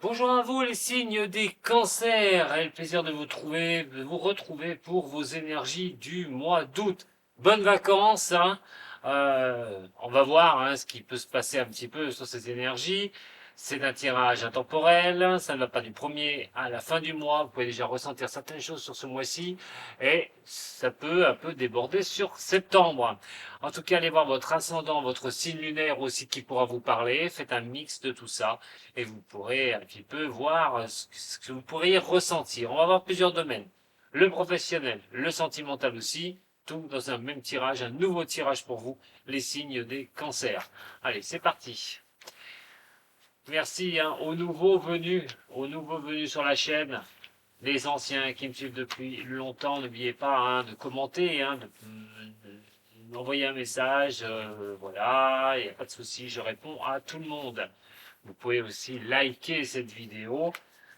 Bonjour à vous les signes des cancers, et le plaisir de vous retrouver pour vos énergies du mois d'août. Bonnes vacances, hein. On va voir ce qui peut se passer un petit peu sur ces énergies. C'est un tirage intemporel, ça ne va pas du premier à la fin du mois. Vous pouvez déjà ressentir certaines choses sur ce mois-ci et ça peut un peu déborder sur septembre. En tout cas, allez voir votre ascendant, votre signe lunaire aussi qui pourra vous parler. Faites un mix de tout ça et vous pourrez un petit peu voir ce que vous pourriez ressentir. On va avoir plusieurs domaines. Le professionnel, le sentimental aussi, tout dans un même tirage, un nouveau tirage pour vous, les signes des cancers. Allez, c'est parti. Merci aux nouveaux venus sur la chaîne, les anciens qui me suivent depuis longtemps. N'oubliez pas de commenter, d'envoyer un message. Voilà, il n'y a pas de souci, je réponds à tout le monde. Vous pouvez aussi liker cette vidéo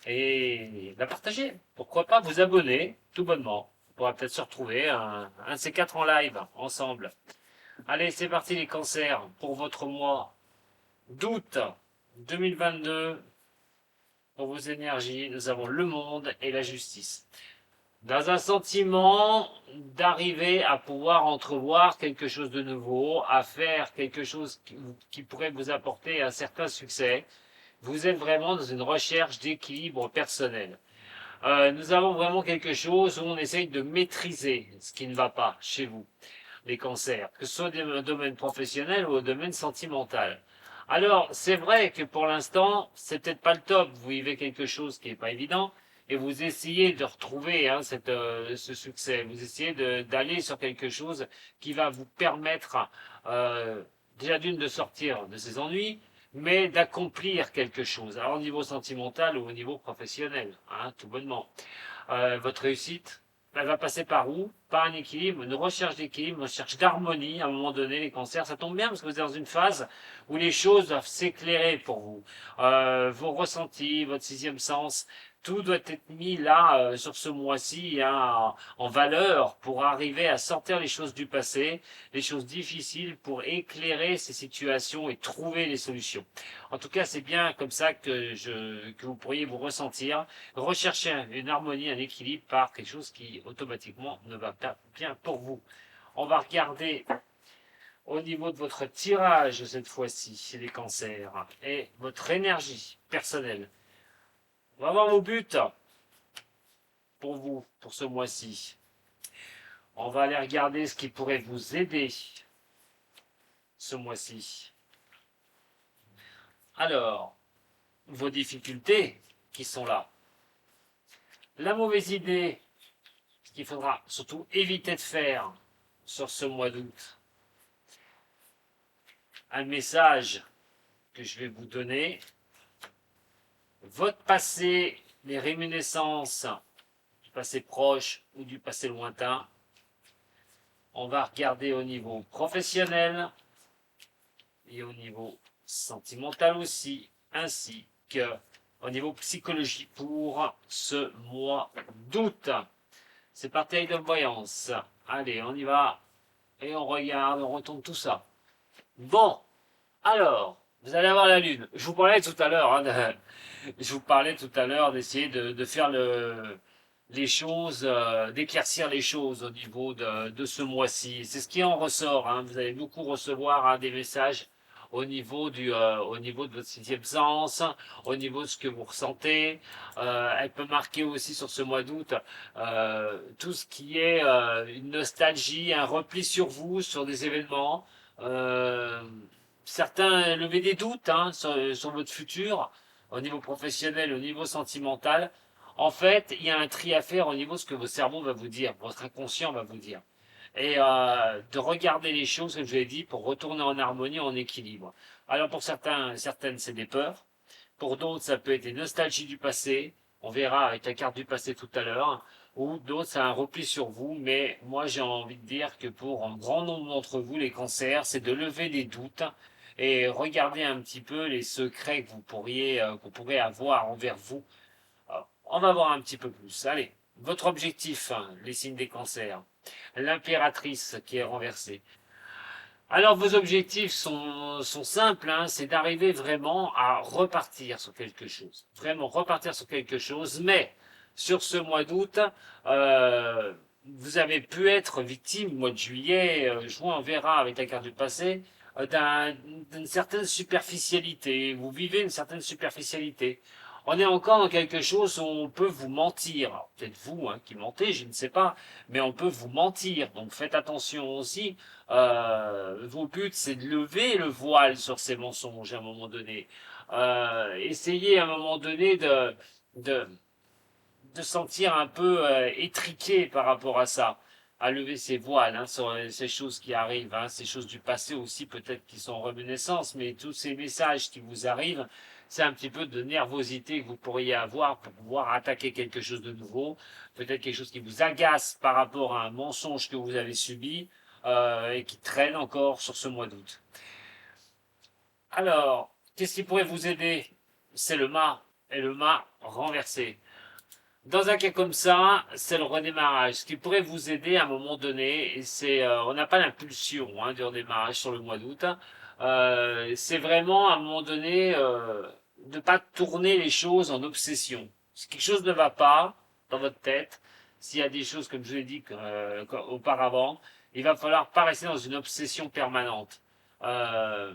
et la partager. Pourquoi pas vous abonner, tout bonnement. On pourra peut-être se retrouver un de ces quatre en live ensemble. Allez, c'est parti les cancers pour votre mois d'août 2022. Pour vos énergies, nous avons le monde et la justice. Dans un sentiment d'arriver à pouvoir entrevoir quelque chose de nouveau, à faire quelque chose qui pourrait vous apporter un certain succès. Vous êtes vraiment dans une recherche d'équilibre personnel. Nous avons vraiment quelque chose où on essaye de maîtriser ce qui ne va pas chez vous, les cancers, que ce soit au domaine professionnel ou au domaine sentimental. Alors, c'est vrai que pour l'instant, c'est peut-être pas le top. Vous vivez quelque chose qui n'est pas évident et vous essayez de retrouver ce succès. Vous essayez d'aller sur quelque chose qui va vous permettre déjà d'une de sortir de ces ennuis, mais d'accomplir quelque chose, alors au niveau sentimental ou au niveau professionnel, tout bonnement. Votre réussite, elle va passer par où? Par un équilibre, une recherche d'équilibre, une recherche d'harmonie. À un moment donné, les cancers, ça tombe bien parce que vous êtes dans une phase où les choses doivent s'éclairer pour vous. Vos ressentis, votre sixième sens, tout doit être mis là, sur ce mois-ci, en valeur pour arriver à sortir les choses du passé, les choses difficiles pour éclairer ces situations et trouver les solutions. En tout cas, c'est bien comme ça que vous pourriez vous ressentir. Rechercher une harmonie, un équilibre par quelque chose qui automatiquement ne va pas bien pour vous. On va regarder au niveau de votre tirage cette fois-ci, chez les cancers, et votre énergie personnelle. On va voir vos buts pour vous, pour ce mois-ci. On va aller regarder ce qui pourrait vous aider ce mois-ci. Alors, vos difficultés qui sont là. La mauvaise idée, ce qu'il faudra surtout éviter de faire sur ce mois d'août. Un message que je vais vous donner. Votre passé, les réminiscences du passé proche ou du passé lointain. On va regarder au niveau professionnel et au niveau sentimental aussi, ainsi que au niveau psychologie pour ce mois d'août. C'est parti avec de voyance. Allez, on y va et on regarde, on retourne tout ça. Bon, alors, vous allez avoir la lune. Je vous parlais tout à l'heure, je vous parlais tout à l'heure d'essayer de faire les choses, d'éclaircir les choses au niveau de ce mois-ci. C'est ce qui en ressort. Vous allez beaucoup recevoir des messages au niveau de votre sixième sens, au niveau de ce que vous ressentez. Elle peut marquer aussi sur ce mois d'août tout ce qui est une nostalgie, un repli sur vous, sur des événements. Certains lever des doutes sur votre futur, au niveau professionnel, au niveau sentimental. En fait, il y a un tri à faire au niveau de ce que votre cerveau va vous dire, votre inconscient va vous dire. Et de regarder les choses, comme je l'ai dit, pour retourner en harmonie, en équilibre. Alors pour certaines, c'est des peurs. Pour d'autres, ça peut être des nostalgies du passé. On verra avec la carte du passé tout à l'heure. Ou d'autres, c'est un repli sur vous. Mais moi, j'ai envie de dire que pour un grand nombre d'entre vous, les cancers, c'est de lever des doutes et regarder un petit peu les secrets que vous pourrez avoir envers vous. Alors, on va voir un petit peu plus. Allez, votre objectif, les signes des cancers. L'impératrice qui est renversée. Alors vos objectifs sont simples, hein, c'est d'arriver vraiment à repartir sur quelque chose. Vraiment repartir sur quelque chose, mais sur ce mois d'août, euh, vous avez pu être victime, mois de juillet, juin, on verra avec la carte du passé, d'une certaine superficialité. Vous vivez une certaine superficialité. On est encore dans quelque chose où on peut vous mentir. Peut-être vous hein, qui mentez, je ne sais pas, mais on peut vous mentir. Donc faites attention aussi. Vos buts, c'est de lever le voile sur ces mensonges à un moment donné. Essayez à un moment donné de, de sentir un peu étriqué par rapport à ça, à lever ses voiles hein, sur ces choses qui arrivent, hein, ces choses du passé aussi peut-être qui sont en reminiscence, mais tous ces messages qui vous arrivent, c'est un petit peu de nervosité que vous pourriez avoir pour pouvoir attaquer quelque chose de nouveau, peut-être quelque chose qui vous agace par rapport à un mensonge que vous avez subi et qui traîne encore sur ce mois d'août. Alors, qu'est-ce qui pourrait vous aider? C'est le mât, et le mât renversé. Dans un cas comme ça, c'est le redémarrage. Ce qui pourrait vous aider à un moment donné, et c'est, on n'a pas l'impulsion hein, du redémarrage sur le mois d'août. C'est vraiment à un moment donné de ne pas tourner les choses en obsession. Si quelque chose ne va pas dans votre tête, s'il y a des choses comme je l'ai dit auparavant, il va falloir pas rester dans une obsession permanente. Euh,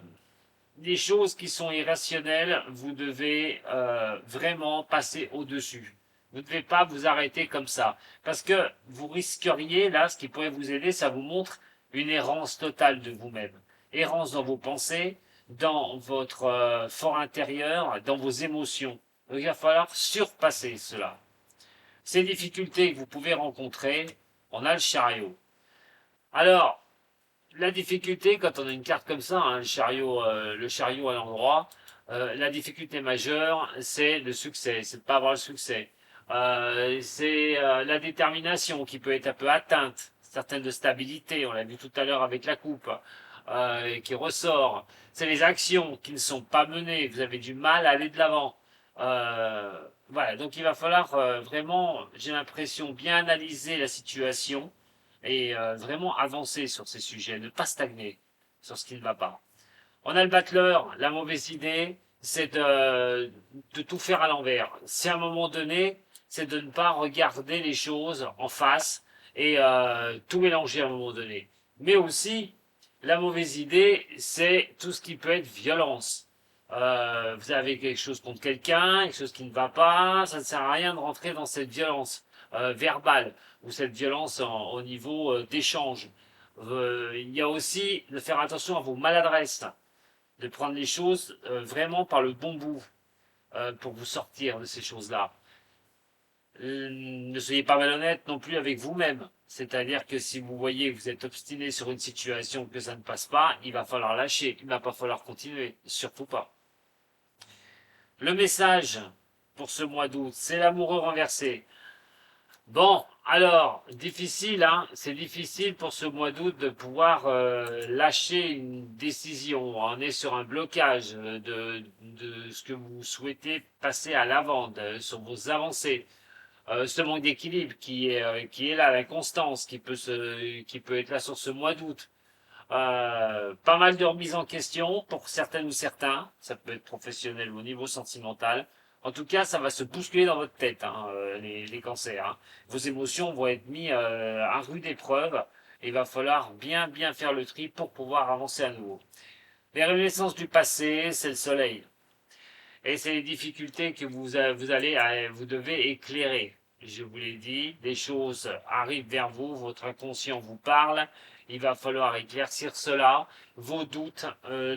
des choses qui sont irrationnelles, vous devez vraiment passer au-dessus. Vous ne devez pas vous arrêter comme ça. Parce que vous risqueriez, là, ce qui pourrait vous aider, ça vous montre une errance totale de vous-même. Errance dans vos pensées, dans votre fort intérieur, dans vos émotions. Donc il va falloir surpasser cela. Ces difficultés que vous pouvez rencontrer, on a le chariot. Alors, la difficulté, quand on a une carte comme ça, hein, le chariot à l'endroit, la difficulté majeure, c'est le succès, c'est de pas avoir le succès. C'est la détermination qui peut être un peu atteinte, certaines de stabilité, on l'a vu tout à l'heure avec la coupe, qui ressort. C'est les actions qui ne sont pas menées, vous avez du mal à aller de l'avant. Voilà, donc il va falloir vraiment, j'ai l'impression, bien analyser la situation et vraiment avancer sur ces sujets, ne pas stagner sur ce qui ne va pas. On a le battleur, la mauvaise idée, c'est de tout faire à l'envers. C'est à un moment donné, c'est de ne pas regarder les choses en face et tout mélanger à un moment donné. Mais aussi, la mauvaise idée, c'est tout ce qui peut être violence. Vous avez quelque chose contre quelqu'un, quelque chose qui ne va pas, ça ne sert à rien de rentrer dans cette violence verbale ou cette violence au niveau d'échange. Il y a aussi de faire attention à vos maladresses, de prendre les choses vraiment par le bon bout pour vous sortir de ces choses-là. Ne soyez pas malhonnête non plus avec vous-même. C'est-à-dire que si vous voyez que vous êtes obstiné sur une situation, que ça ne passe pas, il va falloir lâcher, il ne va pas falloir continuer, surtout pas. Le message pour ce mois d'août, c'est l'amoureux renversé. Bon, alors, difficile, hein, c'est difficile pour ce mois d'août de pouvoir lâcher une décision. On est sur un blocage de ce que vous souhaitez passer à l'avant, sur vos avancées. Ce manque d'équilibre qui est là, l'inconstance qui peut être là sur ce mois d'août. Pas mal de remises en question pour certaines ou certains. Ça peut être professionnel ou au niveau sentimental. En tout cas, ça va se bousculer dans votre tête, hein, les cancers. Hein. Vos émotions vont être mises à rude épreuve. Et il va falloir bien faire le tri pour pouvoir avancer à nouveau. Les réminiscences du passé, c'est le soleil. Et c'est les difficultés que vous devez éclairer. Je vous l'ai dit, des choses arrivent vers vous, votre inconscient vous parle, il va falloir éclaircir cela. Vos doutes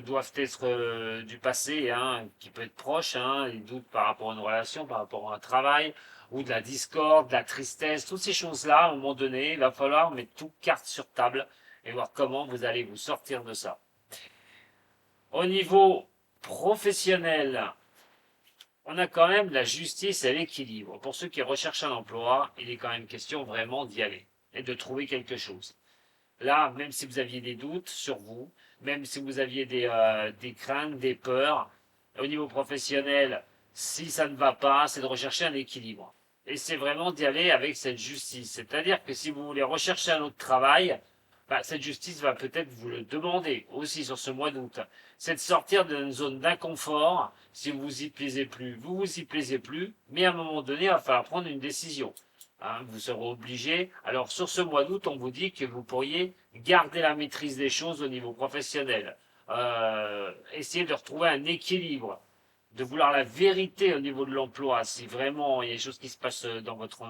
doivent être du passé, hein, qui peut être proche, hein, les doutes par rapport à une relation, par rapport à un travail, ou de la discorde, de la tristesse, toutes ces choses-là, à un moment donné, il va falloir mettre tout carte sur table et voir comment vous allez vous sortir de ça. Au niveau professionnel, on a quand même la justice et l'équilibre. Pour ceux qui recherchent un emploi, il est quand même question vraiment d'y aller et de trouver quelque chose. Là, même si vous aviez des doutes sur vous, même si vous aviez des craintes, des peurs, au niveau professionnel, si ça ne va pas, c'est de rechercher un équilibre. Et c'est vraiment d'y aller avec cette justice. C'est-à-dire que si vous voulez rechercher un autre travail, bah, cette justice va peut-être vous le demander aussi sur ce mois d'août. C'est de sortir d'une zone d'inconfort si vous vous y plaisez plus. Vous vous y plaisez plus, mais à un moment donné, il va falloir prendre une décision. Hein, vous serez obligé. Alors sur ce mois d'août, on vous dit que vous pourriez garder la maîtrise des choses au niveau professionnel. Essayer de retrouver un équilibre, de vouloir la vérité au niveau de l'emploi. Si vraiment il y a des choses qui se passent dans votre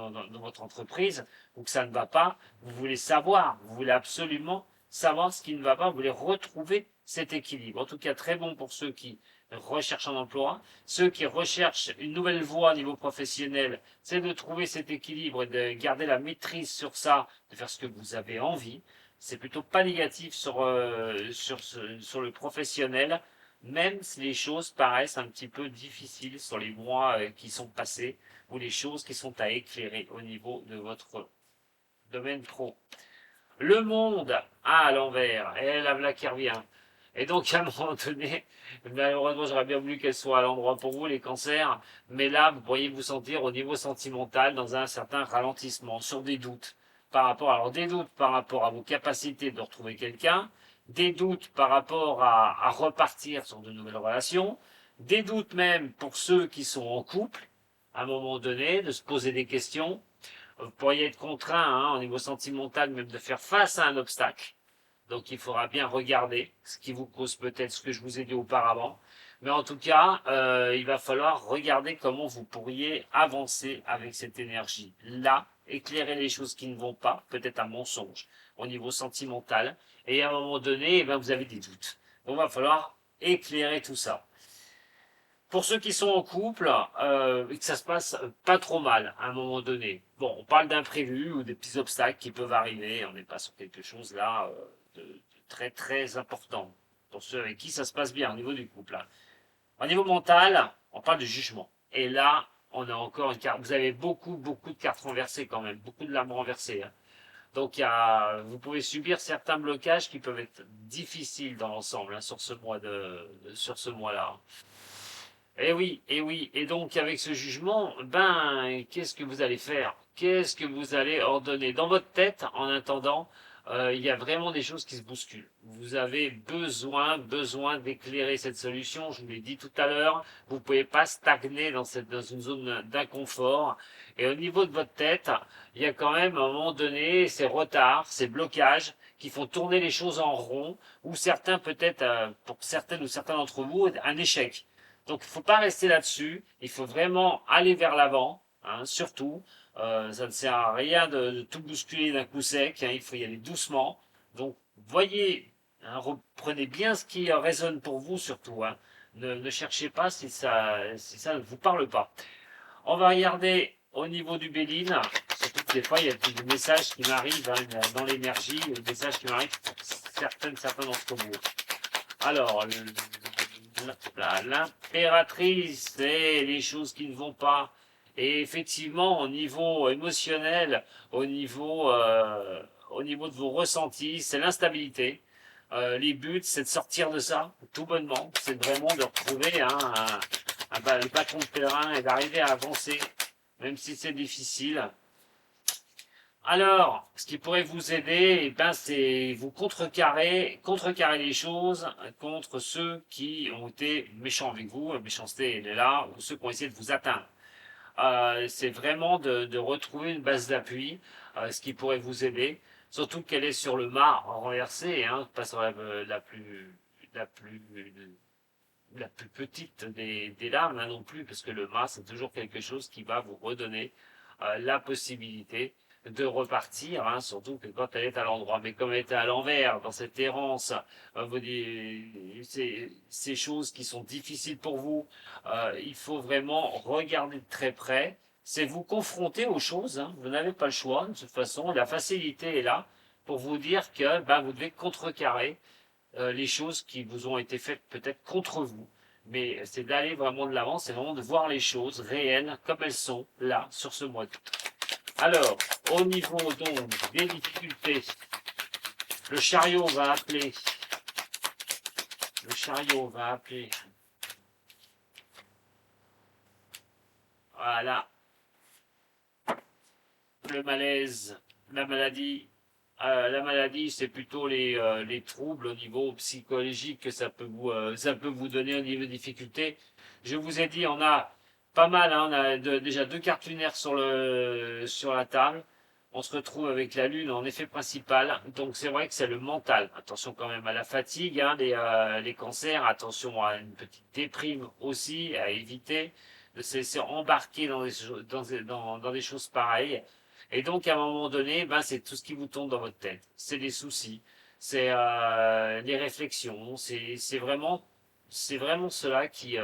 entreprise ou que ça ne va pas, vous voulez savoir, vous voulez absolument savoir ce qui ne va pas, vous voulez retrouver cet équilibre. En tout cas, très bon pour ceux qui recherchent un emploi. Ceux qui recherchent une nouvelle voie au niveau professionnel, c'est de trouver cet équilibre et de garder la maîtrise sur ça, de faire ce que vous avez envie. C'est plutôt pas négatif sur le professionnel, même si les choses paraissent un petit peu difficiles sur les mois qui sont passés ou les choses qui sont à éclairer au niveau de votre domaine pro. Le monde à l'envers, et la blague qui revient. Et donc, à un moment donné, malheureusement, j'aurais bien voulu qu'elle soit à l'endroit pour vous, les cancers, mais là, vous pourriez vous sentir au niveau sentimental dans un certain ralentissement, sur des doutes alors des doutes par rapport à vos capacités de retrouver quelqu'un, des doutes par rapport à repartir sur de nouvelles relations, des doutes même pour ceux qui sont en couple, à un moment donné, de se poser des questions. Vous pourriez être contraint, hein, au niveau sentimental, même de faire face à un obstacle. Donc il faudra bien regarder ce qui vous cause peut-être ce que je vous ai dit auparavant. Mais en tout cas, il va falloir regarder comment vous pourriez avancer avec cette énergie. Là, éclairer les choses qui ne vont pas, peut-être un mensonge au niveau sentimental. Et à un moment donné, eh bien, vous avez des doutes. Donc il va falloir éclairer tout ça. Pour ceux qui sont en couple, et que ça se passe pas trop mal à un moment donné. Bon, on parle d'imprévus ou des petits obstacles qui peuvent arriver. On n'est pas sur quelque chose là de très très important. Pour ceux avec qui ça se passe bien au niveau du couple. Hein. Au niveau mental, on parle de jugement. Et là, on a encore une carte. Vous avez beaucoup de cartes renversées quand même, beaucoup de lames renversées. Hein. Donc, vous pouvez subir certains blocages qui peuvent être difficiles dans l'ensemble hein, sur ce mois-là. Eh oui, eh oui. Et donc, avec ce jugement, ben, qu'est-ce que vous allez faire? Qu'est-ce que vous allez ordonner? Dans votre tête, en attendant, il y a vraiment des choses qui se bousculent. Vous avez besoin d'éclairer cette solution. Je vous l'ai dit tout à l'heure. Vous ne pouvez pas stagner dans une zone d'inconfort. Et au niveau de votre tête, il y a quand même, à un moment donné, ces retards, ces blocages qui font tourner les choses en rond, ou certains, peut-être, pour certaines ou certains d'entre vous, un échec. Donc, il ne faut pas rester là-dessus. Il faut vraiment aller vers l'avant, hein, surtout. Ça ne sert à rien de tout bousculer d'un coup sec. Hein, il faut y aller doucement. Donc, voyez, hein, reprenez bien ce qui résonne pour vous, surtout. Hein. Ne cherchez pas si ça ne vous parle pas. On va regarder au niveau du Béline. Surtout que des fois, il y a des messages qui m'arrivent hein, dans l'énergie, des messages qui m'arrivent pour certains d'entre vous. Alors, l'impératrice et les choses qui ne vont pas. Et effectivement, au niveau émotionnel, au niveau de vos ressentis, c'est l'instabilité. Les buts, c'est de sortir de ça, tout bonnement. C'est vraiment de retrouver hein, le bâton de terrain et d'arriver à avancer, même si c'est difficile. Alors, ce qui pourrait vous aider, eh ben, c'est vous contrecarrer les choses contre ceux qui ont été méchants avec vous, la méchanceté elle est là, ou ceux qui ont essayé de vous atteindre. C'est vraiment de retrouver une base d'appui, ce qui pourrait vous aider, surtout qu'elle est sur le mât renversé, hein, pas sur la plus, la plus petite des lames hein, non plus, parce que le mât c'est toujours quelque chose qui va vous redonner la possibilité de repartir, hein, surtout que quand elle est à l'endroit. Mais comme elle est à l'envers, dans cette errance, ces choses qui sont difficiles pour vous, il faut vraiment regarder de très près. C'est vous confronter aux choses, hein, vous n'avez pas le choix, de toute façon, la facilité est là pour vous dire que ben, vous devez contrecarrer les choses qui vous ont été faites peut-être contre vous. Mais c'est d'aller vraiment de l'avant, c'est vraiment de voir les choses réelles comme elles sont là, sur ce mois d'août. Alors, au niveau donc des difficultés, le chariot va appeler. Le chariot va appeler. Voilà. Le malaise, la maladie, La maladie, c'est plutôt les troubles au niveau psychologique que ça peut vous donner au niveau de difficulté. Je vous ai dit, on a pas mal, hein, on a déjà 2 cartes lunaires sur la table. On se retrouve avec la lune en effet principal. Donc c'est vrai que c'est le mental. Attention quand même à la fatigue, hein, les cancers. Attention à une petite déprime aussi à éviter de se laisser embarquer dans des choses pareilles. Et donc, à un moment donné, ben, c'est tout ce qui vous tombe dans votre tête. C'est les soucis, c'est les réflexions, c'est vraiment cela qui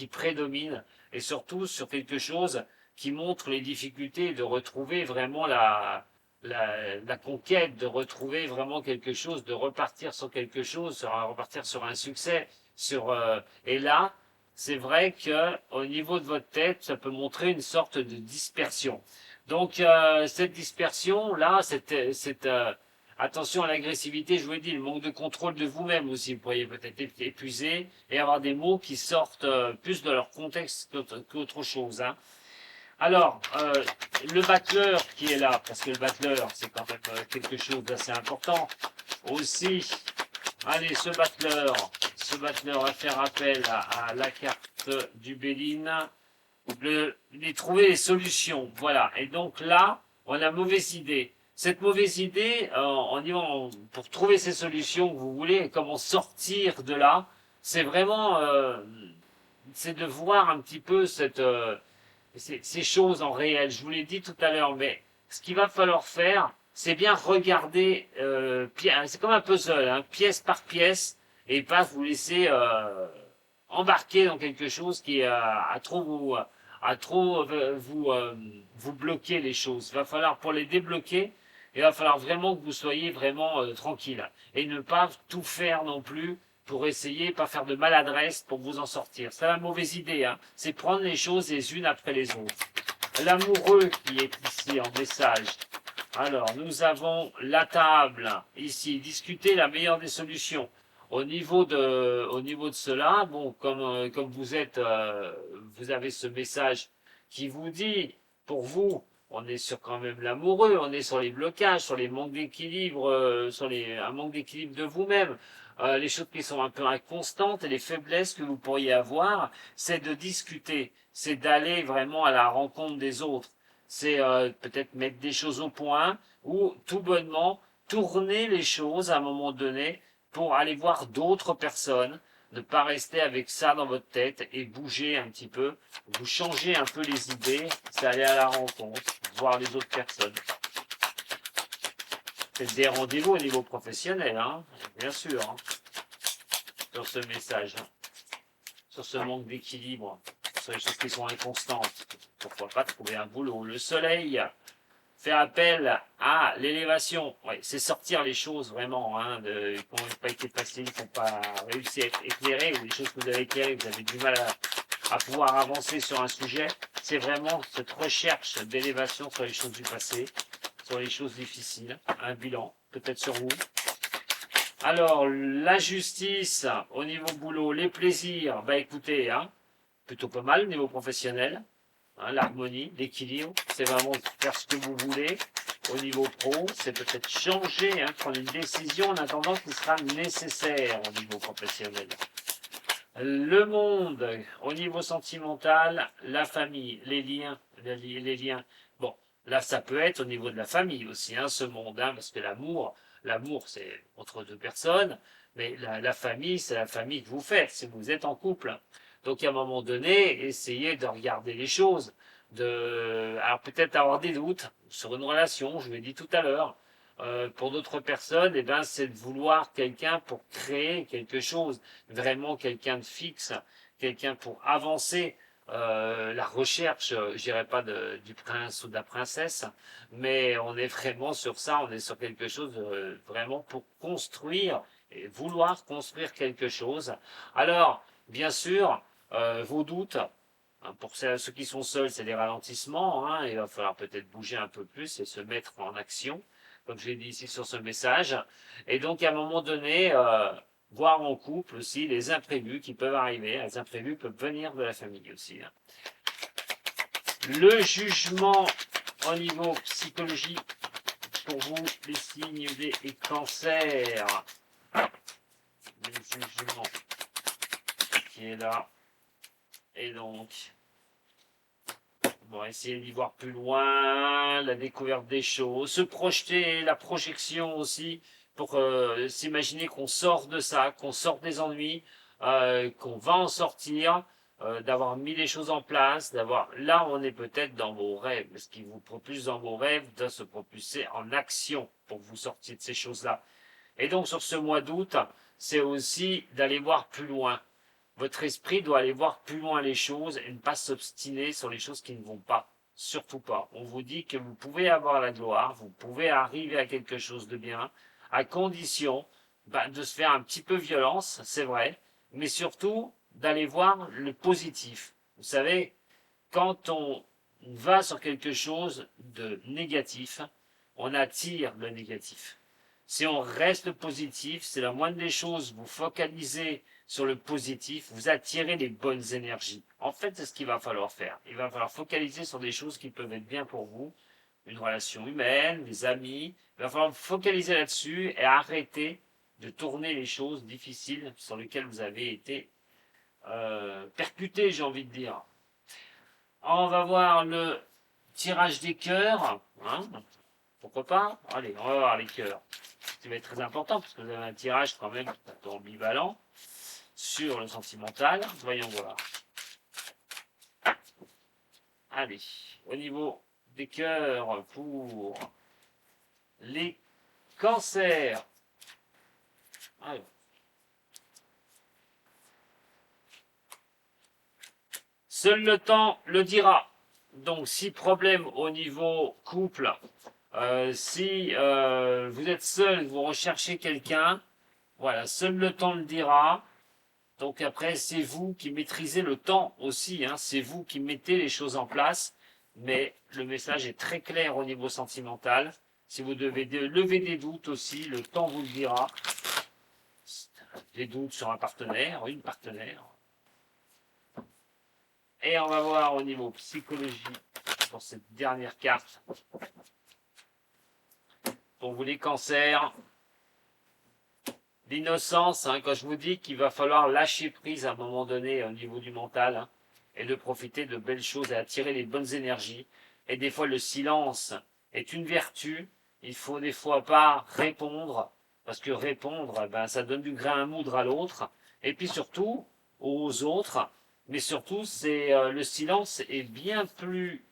prédomine, et surtout sur quelque chose qui montre les difficultés de retrouver vraiment la conquête, de retrouver vraiment quelque chose, de repartir sur quelque chose, repartir sur un succès. Et là, c'est vrai que au niveau de votre tête, ça peut montrer une sorte de dispersion. Donc cette dispersion là, attention à l'agressivité, je vous l'ai dit, le manque de contrôle de vous-même aussi, vous pourriez peut-être être épuisé et avoir des mots qui sortent plus de leur contexte qu'autre chose. Hein. Alors, le battleur qui est là, parce que le battleur c'est quand même quelque chose d'assez important aussi. Allez, ce battleur va faire appel à la carte du Béline. Trouver les solutions. Voilà. Et donc là, on a mauvaise idée. Cette mauvaise idée, pour trouver ces solutions que vous voulez, comment sortir de là, c'est vraiment, c'est de voir un petit peu ces choses en réel. Je vous l'ai dit tout à l'heure, mais ce qu'il va falloir faire, c'est bien regarder, c'est comme un puzzle, hein, pièce par pièce, et pas vous laisser embarquer dans quelque chose qui a trop vous bloquer les choses. Il va falloir, pour les débloquer, il va falloir vraiment que vous soyez vraiment tranquille et ne pas tout faire non plus pour essayer, pas faire de maladresse pour vous en sortir. C'est la mauvaise idée, hein. C'est prendre les choses les unes après les autres. L'amoureux qui est ici en message. Alors, nous avons la table ici, discuter la meilleure des solutions. Au niveau de cela, bon, comme vous avez ce message qui vous dit, pour vous, on est sur quand même l'amoureux, on est sur les blocages, sur les manques d'équilibre, un manque d'équilibre de vous-même, les choses qui sont un peu inconstantes et les faiblesses que vous pourriez avoir, c'est de discuter, c'est d'aller vraiment à la rencontre des autres, c'est peut-être mettre des choses au point ou tout bonnement tourner les choses à un moment donné pour aller voir d'autres personnes, ne pas rester avec ça dans votre tête et bouger un petit peu, vous changez un peu les idées, c'est aller à la rencontre, voir les autres personnes. Faites des rendez-vous au niveau professionnel, hein, bien sûr, hein, sur ce message, hein, sur ce manque d'équilibre, sur les choses qui sont inconstantes. Pourquoi pas trouver un boulot. Le soleil, faire appel à l'élévation, ouais, c'est sortir les choses vraiment, hein, qui n'ont pas été faciles, qui n'ont pas réussi à être éclairées, ou des choses que vous avez éclairées, vous avez du mal à pouvoir avancer sur un sujet. C'est vraiment cette recherche d'élévation sur les choses du passé, sur les choses difficiles, un bilan, peut-être sur vous. Alors, la justice, au niveau boulot, les plaisirs, bah écoutez, hein, plutôt pas mal au niveau professionnel. Hein, l'harmonie, l'équilibre, c'est vraiment faire ce que vous voulez. Au niveau pro, c'est peut-être changer, hein, prendre une décision en attendant qui sera nécessaire au niveau professionnel. Le monde, au niveau sentimental, la famille, les liens. Bon, là, ça peut être au niveau de la famille aussi, hein, ce monde, hein, parce que l'amour, c'est entre deux personnes, mais la famille, c'est la famille que vous faites, si vous êtes en couple. Donc, à un moment donné, essayez de regarder les choses, alors peut-être avoir des doutes sur une relation, je l'ai dit tout à l'heure. Pour d'autres personnes, eh ben, c'est de vouloir quelqu'un pour créer quelque chose, vraiment quelqu'un de fixe, quelqu'un pour avancer. La recherche, je dirais pas du prince ou de la princesse, mais on est vraiment sur ça, on est sur quelque chose vraiment pour construire et vouloir construire quelque chose. Alors, bien sûr, vos doutes, hein, pour ceux qui sont seuls, c'est des ralentissements, hein, il va falloir peut-être bouger un peu plus et se mettre en action, comme je l'ai dit ici sur ce message. Et donc, à un moment donné, voir en couple aussi les imprévus qui peuvent arriver. Les imprévus peuvent venir de la famille aussi. Hein. Le jugement au niveau psychologique, pour vous, les signes des cancers. Le jugement qui est là. Et donc, bon, essayer d'y voir plus loin, la découverte des choses, se projeter, la projection aussi, pour s'imaginer qu'on sort de ça, qu'on sort des ennuis, qu'on va en sortir, d'avoir mis les choses en place, d'avoir... Là, on est peut-être dans vos rêves. Ce qui vous propulse dans vos rêves doit se propulser en action pour que vous sortiez de ces choses-là. Et donc, sur ce mois d'août, c'est aussi d'aller voir plus loin. Votre esprit doit aller voir plus loin les choses et ne pas s'obstiner sur les choses qui ne vont pas. Surtout pas. On vous dit que vous pouvez avoir la gloire, vous pouvez arriver à quelque chose de bien, à condition de se faire un petit peu violence, c'est vrai, mais surtout d'aller voir le positif. Vous savez, quand on va sur quelque chose de négatif, on attire le négatif. Si on reste positif, c'est la moindre des choses, vous focalisez sur le positif, vous attirez les bonnes énergies. En fait, c'est ce qu'il va falloir faire. Il va falloir focaliser sur des choses qui peuvent être bien pour vous, une relation humaine, des amis. Il va falloir focaliser là-dessus et arrêter de tourner les choses difficiles sur lesquelles vous avez été percuté, j'ai envie de dire. On va voir le tirage des cœurs. Hein, pourquoi pas? Allez, on va voir les cœurs. Ça va être très important parce que vous avez un tirage quand même un peu ambivalent sur le sentimental. Voyons voir. Allez, au niveau des cœurs pour les cancers. Alors. Seul le temps le dira. Donc, si problème au niveau couple, si vous êtes seul, vous recherchez quelqu'un, voilà, seul le temps le dira. Donc après, c'est vous qui maîtrisez le temps aussi, hein, c'est vous qui mettez les choses en place, mais le message est très clair au niveau sentimental. Si vous devez lever des doutes aussi, le temps vous le dira. Des doutes sur un partenaire, une partenaire. Et on va voir au niveau psychologie pour cette dernière carte. Pour vous les cancers, l'innocence, hein, quand je vous dis qu'il va falloir lâcher prise à un moment donné au niveau du mental, hein, et de profiter de belles choses et attirer les bonnes énergies. Et des fois le silence est une vertu, il faut des fois pas répondre, parce que répondre, ben, ça donne du grain à moudre à l'autre, et puis surtout aux autres, mais surtout c'est le silence est bien plus,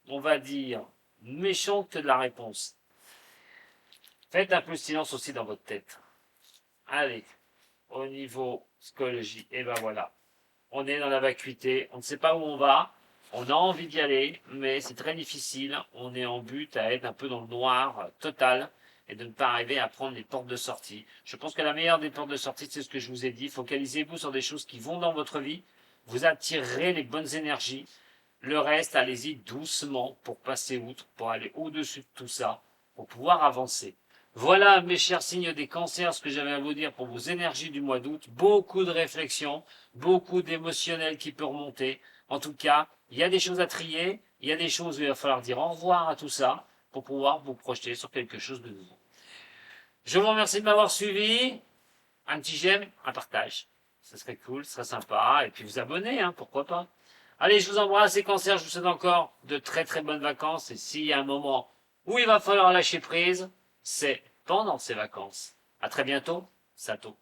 on va dire, méchant que de la réponse. Faites un peu de silence aussi dans votre tête. Allez, au niveau psychologie, et ben voilà. On est dans la vacuité, on ne sait pas où on va, on a envie d'y aller, mais c'est très difficile. On est en but à être un peu dans le noir total et de ne pas arriver à prendre les portes de sortie. Je pense que la meilleure des portes de sortie, c'est ce que je vous ai dit. Focalisez-vous sur des choses qui vont dans votre vie. Vous attirerez les bonnes énergies. Le reste, allez-y doucement pour passer outre, pour aller au-dessus de tout ça, pour pouvoir avancer. Voilà, mes chers signes des cancers, ce que j'avais à vous dire pour vos énergies du mois d'août. Beaucoup de réflexions, beaucoup d'émotionnel qui peut remonter. En tout cas, il y a des choses à trier, il y a des choses où il va falloir dire au revoir à tout ça pour pouvoir vous projeter sur quelque chose de nouveau. Je vous remercie de m'avoir suivi. Un petit j'aime, un partage. Ce serait cool, ce serait sympa. Et puis vous abonner, hein, pourquoi pas. Allez, je vous embrasse les cancers, je vous souhaite encore de très très bonnes vacances. Et s'il y a un moment où il va falloir lâcher prise, c'est pendant ces vacances. À très bientôt, Sato.